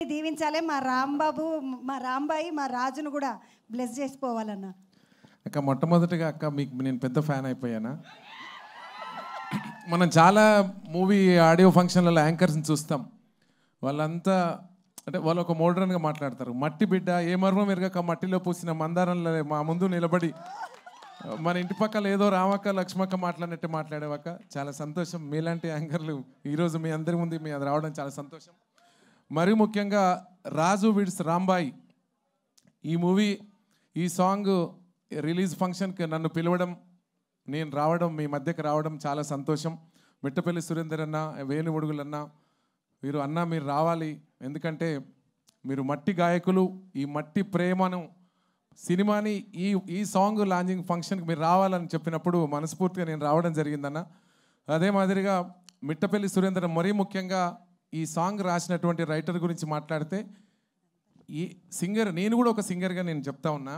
దీవించాలి. మా రాంబాబు, మా రాంబాయి, మా రాజును కూడా బ్లెస్ చేసిపోవాలన్న. అక్క మొట్టమొదటిగా అక్క మీకు నేను పెద్ద ఫ్యాన్ అయిపోయానా. మనం చాలా మూవీ ఆడియో ఫంక్షన్లలో యాంకర్స్ని చూస్తాం. వాళ్ళంతా అంటే వాళ్ళు ఒక మోడ్రన్గా మాట్లాడతారు. మట్టి బిడ్డ ఏ మర్మం ఎరగక మట్టిలో పూసిన మందారంలో మా ముందు నిలబడి మన ఇంటి పక్కల ఏదో రామక్క లక్ష్మక్క మాట్లాడినట్టు మాట్లాడేవాక చాలా సంతోషం. మీలాంటి యాంకర్లు ఈరోజు మీ అందరి ముందు మీ అది రావడం చాలా సంతోషం. మరి ముఖ్యంగా రాజు విడ్స్ రాంబాయి ఈ మూవీ ఈ సాంగ్ రిలీజ్ ఫంక్షన్కి నన్ను పిలవడం, నేను రావడం, మీ మధ్యకి రావడం చాలా సంతోషం. మిట్టపల్లి సురేందర్ అన్న, వేణు ఉడుగులన్న, మీరు అన్న మీరు రావాలి, ఎందుకంటే మీరు మట్టి గాయకులు. ఈ మట్టి ప్రేమను సినిమాని ఈ సాంగ్ లాంచింగ్ ఫంక్షన్కి మీరు రావాలని చెప్పినప్పుడు మనస్ఫూర్తిగా నేను రావడం జరిగిందన్న. అదే మాదిరిగా మిట్టపల్లి సురేందర్ మరీ ముఖ్యంగా ఈ సాంగ్ రాసినటువంటి రైటర్ గురించి మాట్లాడితే, ఈ సింగర్ నేను కూడా ఒక సింగర్గా నేను చెప్తా ఉన్నా,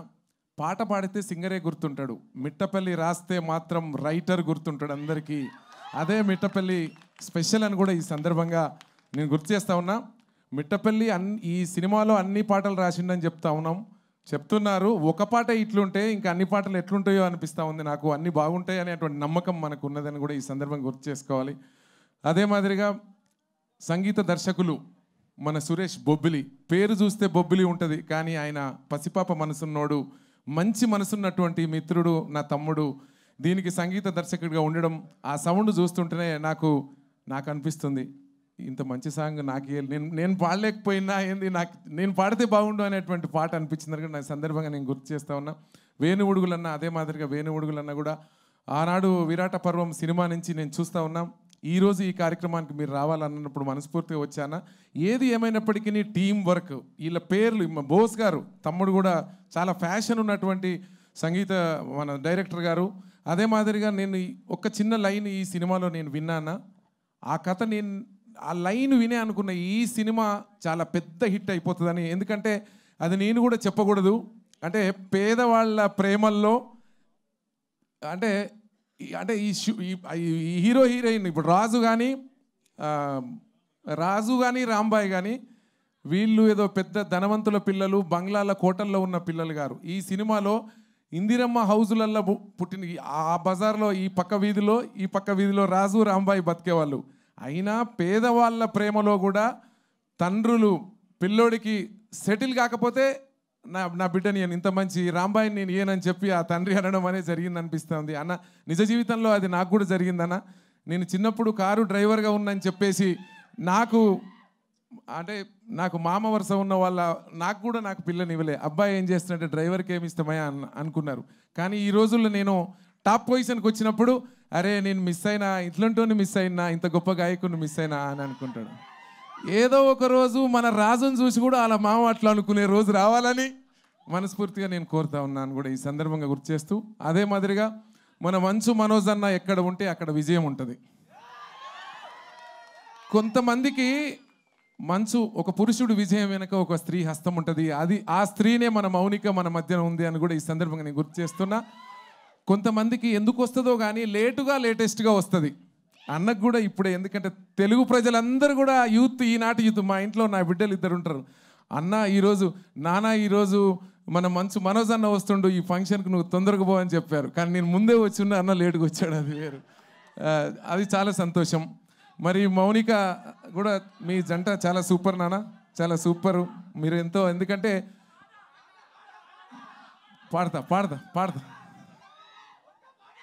పాట పాడితే సింగరే గుర్తుంటాడు, మిట్టపల్లి రాస్తే మాత్రం రైటర్ గుర్తుంటాడు అందరికీ. అదే మిట్టపల్లి స్పెషల్ అని కూడా ఈ సందర్భంగా నేను గుర్తు చేస్తా ఉన్నా. మిట్టపల్లి ఈ సినిమాలో అన్ని పాటలు రాసిండని చెప్తున్నారు. ఒక పాట ఇట్లుంటే ఇంకా అన్ని పాటలు ఎట్లుంటాయో అనిపిస్తూ ఉంది నాకు. అన్నీ బాగుంటాయి అనేటువంటి నమ్మకం మనకు ఉన్నదని కూడా ఈ సందర్భంగా గుర్తు చేసుకోవాలి. అదే మాదిరిగా సంగీత దర్శకులు మన సురేష్ బొబ్బిలి, పేరు చూస్తే బొబ్బిలి ఉంటుంది, కానీ ఆయన పసిపాప మనసున్నోడు, మంచి మనసున్నటువంటి మిత్రుడు, నా తమ్ముడు. దీనికి సంగీత దర్శకుడిగా ఉండడం, ఆ సౌండ్ చూస్తుంటేనే నాకు అనిపిస్తుంది ఇంత మంచి సాంగ్ నాకే నేను పాడలేకపోయినా ఏంది, నేను పాడితే బాగుండు అనేటువంటి పాట అనిపించింది. నా సందర్భంగా నేను గుర్తు చేస్తా ఉన్నా. వేణు ఉడుగులన్న అదే మాదిరిగా వేణు ఉడుగులన్న కూడా ఆనాడు విరాట పర్వం సినిమా నుంచి నేను చూస్తూ ఉన్నాం. ఈరోజు ఈ కార్యక్రమానికి మీరు రావాలన్నప్పుడు మనస్ఫూర్తిగా వచ్చానా. ఏది ఏమైనప్పటికీ టీం వర్క్, వీళ్ళ పేర్లు బోస్ గారు తమ్ముడు కూడా చాలా ఫ్యాషన్ ఉన్నటువంటి సంగీత మన డైరెక్టర్ గారు. అదే మాదిరిగా నేను ఒక చిన్న లైన్ ఈ సినిమాలో నేను విన్నానా, ఆ కథ నేను ఆ లైన్ వినే అనుకున్న ఈ సినిమా చాలా పెద్ద హిట్ అయిపోతుందని. ఎందుకంటే అది నేను కూడా చెప్పకూడదు, అంటే పేదవాళ్ళ ప్రేమల్లో అంటే ఈ హీరో హీరోయిన్ ఇప్పుడు రాజు కానీ రాంబాయి కానీ వీళ్ళు ఏదో పెద్ద ధనవంతుల పిల్లలు, బంగ్లాల కోటల్లో ఉన్న పిల్లలు గారు. ఈ సినిమాలో ఇందిరమ్మ హౌజులల్లో పుట్టిన ఆ బజార్లో ఈ పక్క వీధిలో రాజు రాంబాయి బతికేవాళ్ళు. అయినా పేదవాళ్ళ ప్రేమలో కూడా తండ్రులు పిల్లోడికి సెటిల్ కాకపోతే నా బిడ్డని ఇంత మంచి రాంబాయిని నేను ఇయ్యనని చెప్పి ఆ తండ్రి అనడం అనేది జరిగింది అనిపిస్తుంది అన్న. నిజ జీవితంలో అది నాకు కూడా జరిగిందన్న. నేను చిన్నప్పుడు కారు డ్రైవర్గా ఉన్నని చెప్పేసి నాకు మామ వరుస ఉన్న వాళ్ళ నాకు పిల్లని ఇవ్వలే. అబ్బాయి ఏం చేస్తున్నట్టే డ్రైవర్కి ఏమి ఇష్టమయ్యా అనుకున్నారు. కానీ ఈ రోజుల్లో నేను టాప్ పొజిషన్కి వచ్చినప్పుడు అరే నేను మిస్ అయినా, ఇట్లంటోని మిస్ అయినా, ఇంత గొప్ప గాయకుని మిస్ అయినా అని అనుకుంటాడు. ఏదో ఒక రోజు మన రాజును చూసి కూడా అలా మామ అట్లా అనుకునే రోజు రావాలని మనస్ఫూర్తిగా నేను కోరుతా ఉన్నాను కూడా ఈ సందర్భంగా గుర్తు చేస్తూ. అదే మాదిరిగా మన మంచు మనోజ్ అన్న ఎక్కడ ఉంటే అక్కడ విజయం ఉంటుంది. కొంతమందికి మంచు ఒక పురుషుడు విజయం వెనక ఒక స్త్రీ హస్తం ఉంటుంది. ఆ స్త్రీనే మన మౌనిక మన మధ్యన ఉంది అని కూడా ఈ సందర్భంగా నేను గుర్తు చేస్తున్నా. కొంతమందికి ఎందుకు వస్తుందో కానీ లేటెస్ట్గా వస్తుంది అన్నకు కూడా ఇప్పుడే. ఎందుకంటే తెలుగు ప్రజలందరూ కూడా ఈనాటి యూత్, మా ఇంట్లో నా బిడ్డలు ఇద్దరు ఉంటారు. అన్న ఈరోజు ఈరోజు మన మంచు మనోజ్ అన్న వస్తుండు, ఈ ఫంక్షన్కి నువ్వు తొందరగా పో అని చెప్పారు. కానీ నేను ముందే వచ్చి ఉన్న, అన్న లేటుగా వచ్చాడు, అది వేరు. అది చాలా సంతోషం. మరి మౌనిక కూడా మీ జంట చాలా సూపర్ నాన్న, చాలా సూపరు మీరు ఎంతో. ఎందుకంటే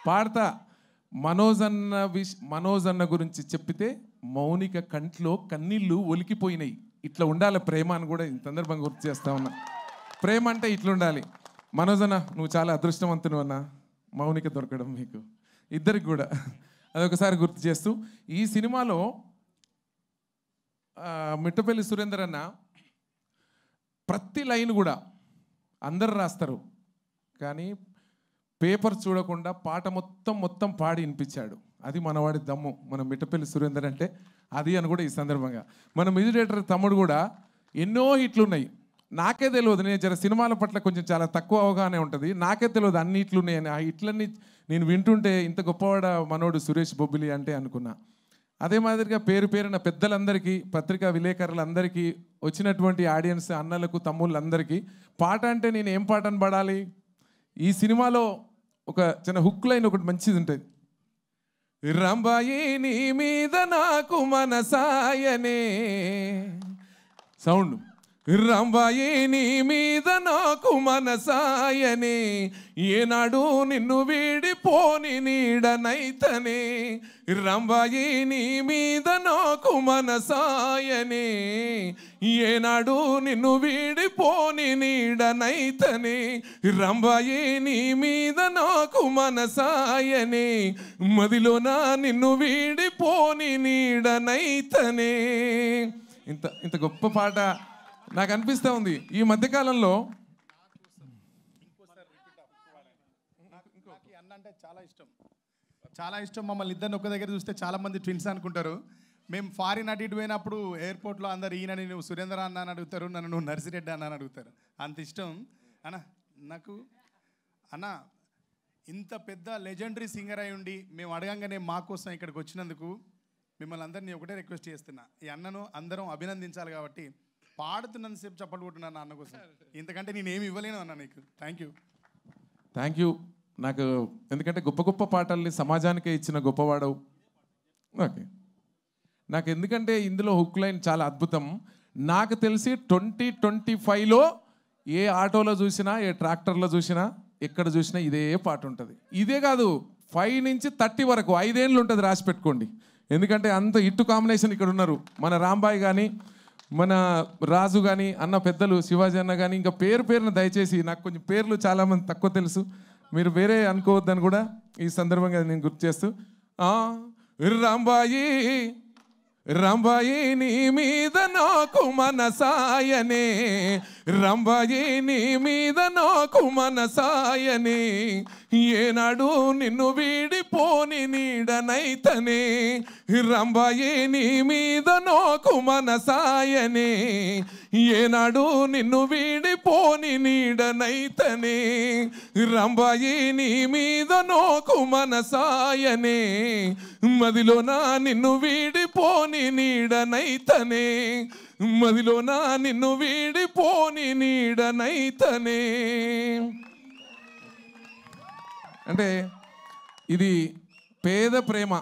పాడతా మనోజ్ అన్న గురించి చెప్పితే మౌనిక కంట్లో కన్నీళ్ళు ఒలికిపోయినాయి. ఇట్లా ఉండాలి ప్రేమ అని కూడా ఈ సందర్భంగా గుర్తు చేస్తా ఉన్నా. ప్రేమ అంటే ఇట్లా ఉండాలి. మనోజ్ అన్న నువ్వు చాలా అదృష్టవంతును అన్న, మౌనిక దొరకడం మీకు ఇద్దరికి కూడా. అదొకసారి గుర్తు చేస్తూ ఈ సినిమాలో మిట్టపల్లి సురేందర్ అన్న ప్రతి లైన్ కూడా అందరు రాస్తారు, కానీ పేపర్ చూడకుండా పాట మొత్తం పాడి వినిపించాడు. అది మనవాడి దమ్ము, మన మిట్టపల్లి సురేందర్ అంటే అది అని కూడా ఈ సందర్భంగా. మన మ్యూజిక్ డైరెక్టర్ తమ్ముడు కూడా ఎన్నో హిట్లు ఉన్నాయి, నాకే తెలియదు. నేను జర సినిమాల పట్ల కొంచెం చాలా తక్కువ అవగాహన ఉంటుంది, నాకే తెలియదు అన్ని హిట్లు ఉన్నాయని. ఆ హిట్లన్నీ నేను వింటుంటే ఇంత గొప్పవాడ మనోడు సురేష్ బొబ్బిలి అంటే అనుకున్నా. అదే మాదిరిగా పేరు పేరున పెద్దలందరికీ, పత్రికా విలేకరులందరికీ, వచ్చినటువంటి ఆడియన్స్ అన్నలకు తమ్ముళ్ళందరికీ పాట అంటే నేను ఏం పాటను పడాలి? ఈ సినిమాలో ఒక చిన్న హుక్ లైన్ ఒకటి మంచిది ఉంటుంది. రంబాయి నీ మీద నాకు మనసాయనే, సౌండ్. రంబాయి నీ మీద నాకు మనసాయనే, ఏనాడు నిన్ను వీడిపోని నీడనైతనే. రంబాయి నీ మీద నాకు మనసాయనే, ఏనాడు నిన్ను వీడిపోని నీడనైతనే. రంబాయి నీ మీద నాకు మనసాయనే, మదిలోన నిన్ను వీడిపోని నీడనైతనే. ఇంత గొప్ప పాట నాకు అనిపిస్తూ ఉంది ఈ మధ్యకాలంలో. అన్న అంటే చాలా ఇష్టం. మమ్మల్ని ఇద్దరిని ఒక దగ్గర చూస్తే చాలా మంది ట్విన్స్ అనుకుంటారు. మేము ఫారిన్ అటు ఇటు పోయినప్పుడు ఎయిర్పోర్ట్లో అందరు ఈయన నువ్వు సురేంద్ర అన్న అని అడుగుతారు, నన్ను నువ్వు నర్సిరెడ్డి అన్న అని అడుగుతారు. అంత ఇష్టం అన్న నాకు. అన్న ఇంత పెద్ద లెజెండరీ సింగర్ అయి ఉండి మేము అడగంగానే మా కోసం ఇక్కడికి వచ్చినందుకు మిమ్మల్ని అందరినీ ఒకటే రిక్వెస్ట్ చేస్తున్నా, ఈ అన్నను అందరం అభినందించాలి. కాబట్టి పాడుతున్నంతసేపు చప్పట్లు కొట్టున్నాను అన్న కోసం. ఇంతకంటే నేను ఏమి ఇవ్వలేను అన్న నీకు. Thank you. నాకు ఎందుకంటే గొప్ప గొప్ప పాటల్ని సమాజానికే ఇచ్చిన గొప్పవాడవు. ఓకే, నాకు ఎందుకంటే ఇందులో హుక్ లైన్ చాలా అద్భుతం. నాకు తెలిసి 2025లో ఏ ఆటోలో చూసినా, ఏ ట్రాక్టర్లో చూసినా, ఎక్కడ చూసినా ఇదే పాట ఉంటుంది. ఇదే కాదు, 5 నుంచి 30 వరకు 5 ఏళ్ళు ఉంటుంది, రాసి పెట్టుకోండి. ఎందుకంటే అంత ఇట్టు కాంబినేషన్ ఇక్కడ ఉన్నారు. మన రాంబాయ్ కానీ, మన రాజు కానీ, అన్న పెద్దలు శివాజీ అన్న కానీ, ఇంకా పేరున దయచేసి, నాకు కొంచెం పేర్లు చాలామంది తక్కువ తెలుసు, మీరు వేరే అనుకోవద్దని కూడా ఈ సందర్భంగా నేను గుర్తు చేస్తూ, రంబాయి నీ మీద నాకు మనసాయనే, రంబాయి నీ మీద నాకు మనసాయనే, ఏనాడు నిన్ను వీడిపోని నీడనైతనే. రంబాయి నీ మీద నాకు మనసాయనే, ఏనాడు నిన్ను వీడిపోని నీడనైతనే. రంబాయి నీ మీద నాకు మనసాయనే, మదిలోన నిన్ను వీడిపోని నీడనైతనే. మదిలోన నిన్ను వీడిపోని నీడనైతనే. అంటే ఇది పేద ప్రేమ,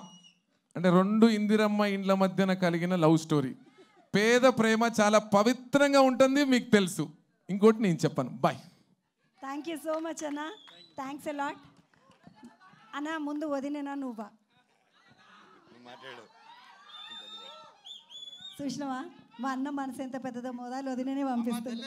అంటే 2 ఇందిరమ్మ ఇండ్ల మధ్యన కలిగిన లవ్ స్టోరీ. పేద ప్రేమ చాలా పవిత్రంగా ఉంటుంది, మీకు తెలుసు. ఇంకోటి నేను చెప్పాను. Bye. Thank you so much అన్న. థ్యాంక్స్ ఎ లాట్ అన్న. ముందు వదినేనా నువ్వా? చూసినావా మా అన్న మనసు ఎంత పెద్దదో, మోదాలు వదిననే పంపిస్తుంది.